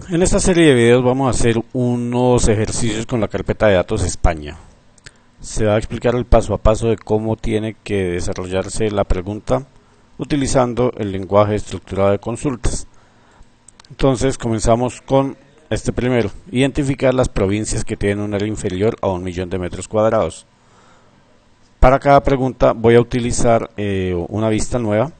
En esta serie de videos vamos a hacer unos ejercicios con la carpeta de datos España. Se va a explicar el paso a paso de cómo tiene que desarrollarse la pregunta utilizando el lenguaje estructurado de consultas. Entonces comenzamos con este primero: identificar las provincias que tienen un área inferior a 1.000.000 de metros cuadrados. Para cada pregunta voy a utilizar una vista nueva.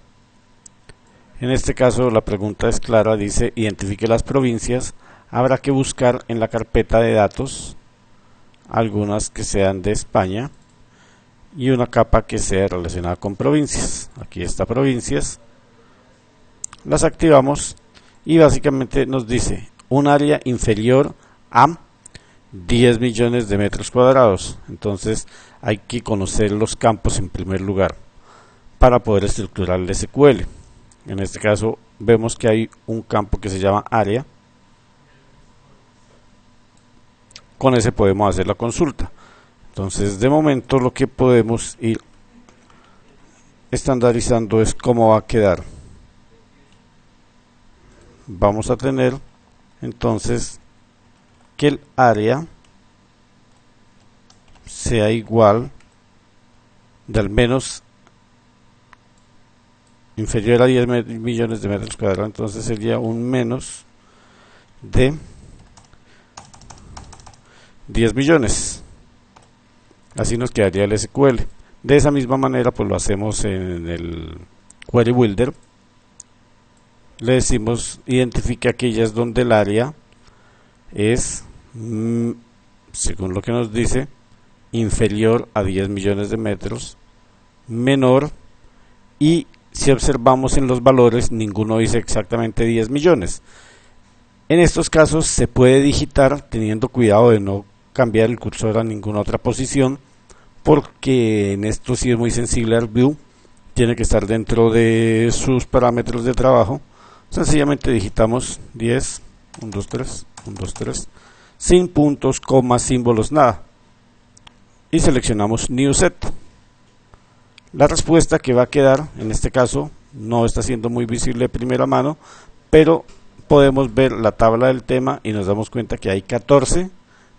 En este caso la pregunta es clara, dice identifique las provincias. Habrá que buscar en la carpeta de datos algunas que sean de España y una capa que sea relacionada con provincias. Aquí está provincias, las activamos y básicamente nos dice un área inferior a 10 millones de metros cuadrados. Entonces hay que conocer los campos en primer lugar para poder estructurar el SQL. En este caso vemos que hay un campo que se llama área. Con ese podemos hacer la consulta. Entonces de momento lo que podemos ir estandarizando es cómo va a quedar. Vamos a tener entonces que el área sea igual de al menos inferior a 10 millones de metros cuadrados. Entonces sería un menos de 10 millones. Así nos quedaría el SQL. De esa misma manera pues lo hacemos en el Query Builder. Le decimos identifique aquellas donde el área es, según lo que nos dice, inferior a 10 millones de metros, menor, y si observamos en los valores ninguno dice exactamente 10 millones. En estos casos se puede digitar teniendo cuidado de no cambiar el cursor a ninguna otra posición, porque en esto sí es muy sensible al view, tiene que estar dentro de sus parámetros de trabajo. Sencillamente digitamos 10, 1, 2, 3, 1, 2, 3, sin puntos, comas, símbolos, nada, y seleccionamos New Set. La respuesta que va a quedar, en este caso, no está siendo muy visible de primera mano, pero podemos ver la tabla del tema y nos damos cuenta que hay 14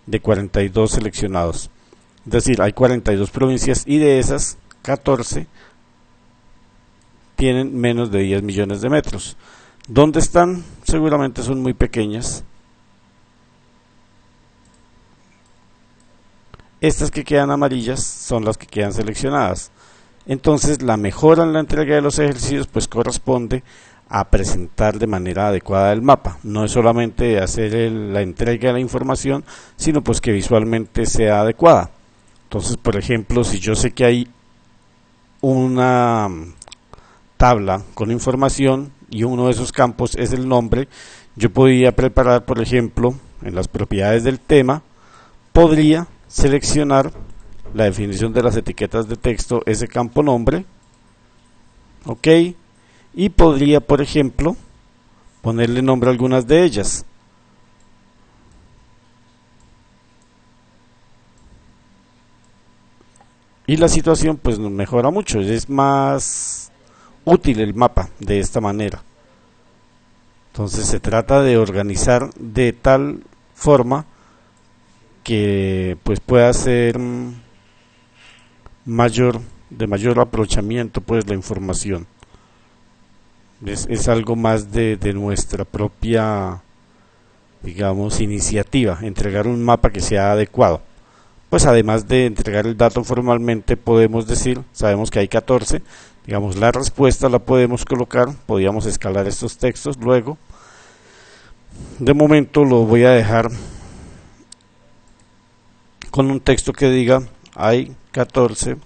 de 42 seleccionados. Es decir, hay 42 provincias y de esas 14 tienen menos de 10 millones de metros. ¿Dónde están? Seguramente son muy pequeñas. Estas que quedan amarillas son las que quedan seleccionadas. Entonces la mejora en la entrega de los ejercicios pues corresponde a presentar de manera adecuada el mapa. No es solamente hacer la entrega de la información, sino pues que visualmente sea adecuada. Entonces, por ejemplo, si yo sé que hay una tabla con información y uno de esos campos es el nombre, yo podría preparar, por ejemplo, en las propiedades del tema, podría seleccionar la definición de las etiquetas de texto, ese campo nombre, ok, y podría, por ejemplo, ponerle nombre a algunas de ellas. Y la situación pues nos mejora mucho, es más útil el mapa de esta manera. Entonces se trata de organizar de tal forma que pues pueda ser de mayor aprovechamiento pues la información. Es algo más de nuestra propia, digamos, iniciativa, entregar un mapa que sea adecuado. Pues además de entregar el dato formalmente, podemos decir, sabemos que hay 14, digamos, la respuesta la podemos colocar, podríamos escalar estos textos luego. De momento lo voy a dejar con un texto que diga hay 14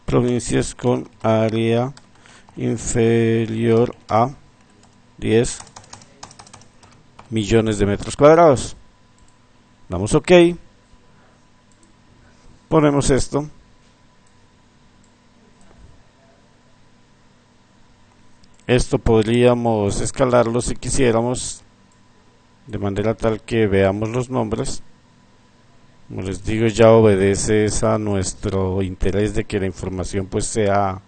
provincias con área inferior a 10 millones de metros cuadrados. Damos OK, ponemos esto, podríamos escalarlo si quisiéramos, de manera tal que veamos los nombres. Como les digo, ya obedece a nuestro interés de que la información pues sea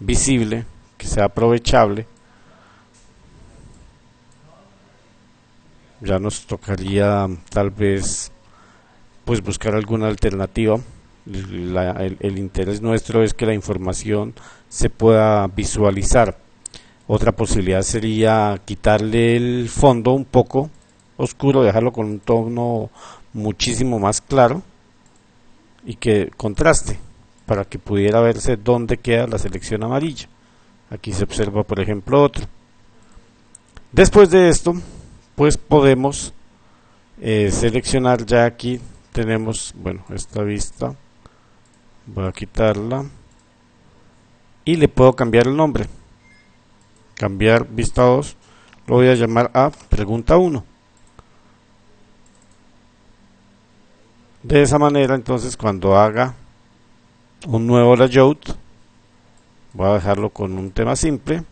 visible, que sea aprovechable. Ya nos tocaría tal vez pues buscar alguna alternativa. El interés nuestro es que la información se pueda visualizar. Otra posibilidad sería quitarle el fondo un poco oscuro, dejarlo con un tono muchísimo más claro y que contraste para que pudiera verse dónde queda la selección amarilla. Aquí se observa, por ejemplo, otro. Después de esto, pues podemos seleccionar. Ya aquí tenemos, bueno, esta vista, voy a quitarla y le puedo cambiar el nombre. Cambiar vista 2, lo voy a llamar a pregunta 1. De esa manera, entonces, cuando haga un nuevo layout, voy a dejarlo con un tema simple.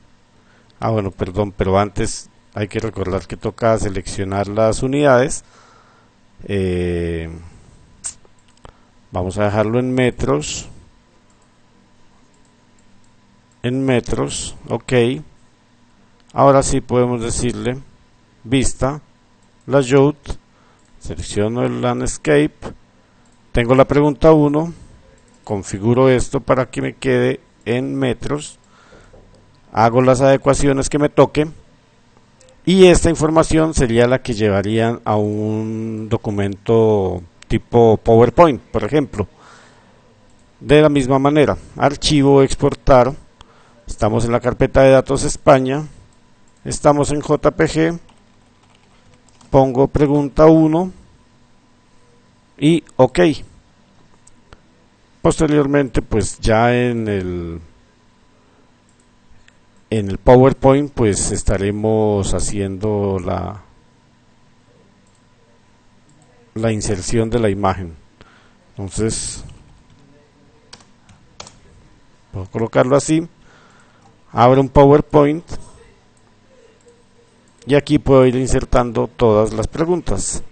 Bueno, perdón, pero antes hay que recordar que toca seleccionar las unidades. Vamos a dejarlo en metros. En metros, ok. Ahora sí podemos decirle vista, layout, selecciono el landscape, tengo la pregunta 1, configuro esto para que me quede en metros, hago las adecuaciones que me toque y esta información sería la que llevarían a un documento tipo PowerPoint, por ejemplo. De la misma manera, archivo, exportar, estamos en la carpeta de datos España, estamos en JPG, pongo pregunta 1 y OK. Posteriormente, pues ya en el PowerPoint pues estaremos haciendo la inserción de la imagen. Entonces puedo colocarlo así, abro un PowerPoint y aquí puedo ir insertando todas las preguntas.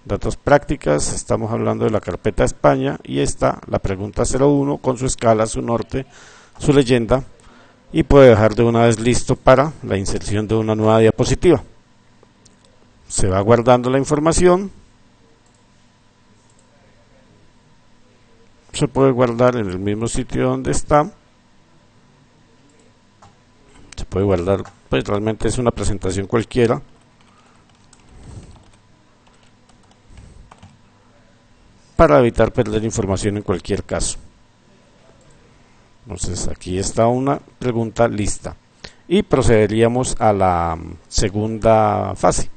Datos prácticas, estamos hablando de la carpeta España y está la pregunta 01 con su escala, su norte, su leyenda, y puedo dejar de una vez listo para la inserción de una nueva diapositiva. Se va guardando la información, se puede guardar en el mismo sitio donde está, se puede guardar, pues realmente es una presentación cualquiera. Para evitar perder información en cualquier caso. Entonces aquí está una pregunta lista y procederíamos a la segunda fase.